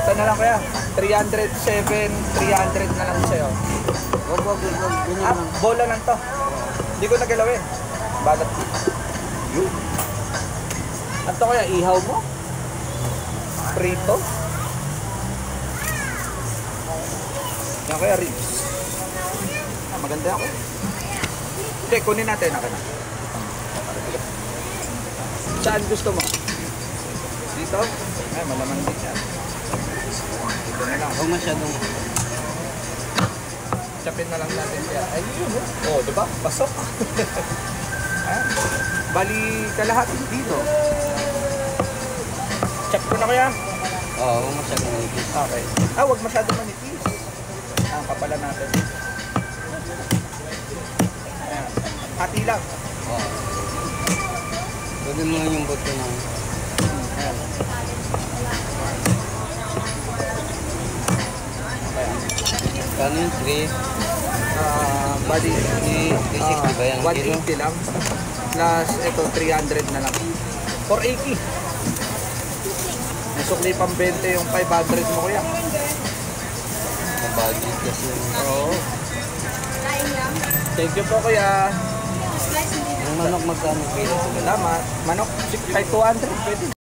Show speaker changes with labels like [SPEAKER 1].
[SPEAKER 1] Ito na lang kuya. 307, 300 na lang sa'yo.
[SPEAKER 2] Wag. Ganyan lang.
[SPEAKER 1] Bola lang to. Hindi ko nagalawin. Balat. Yun. Ano to kaya? Ihaw mo? Prito? Yan kaya ribs. Maganda ako. Hindi, kunin natin. Ako na. Saan gusto mo? Dito? Ay, malamang din yan. Dito na lang.
[SPEAKER 2] Huwag masyadong.
[SPEAKER 1] Chapin na lang natin siya. Ay, yun. Oh, diba? Pasok. Bali, kalahati dito. Chop ko na kaya?
[SPEAKER 2] Oo, huwag masyadong manipis.
[SPEAKER 1] Okay. Huwag masyadong manipis. Kapala natin. Ayan. Hati lang.
[SPEAKER 2] Oo. Gawin mo lang yung buto na.
[SPEAKER 1] Ayan.
[SPEAKER 2] Paano yung 3?
[SPEAKER 1] Bali,
[SPEAKER 2] 360 ba yan?
[SPEAKER 1] 180 lang. Plus, ito, 300 na lang. 480. Nasukli pang 20 yung 500 mo kuya.
[SPEAKER 2] Budget kasi yun.
[SPEAKER 1] Oo. Thank you po kuya.
[SPEAKER 2] Yung manok magkano kilo?
[SPEAKER 1] Salamat. Manok, 200. Pwede.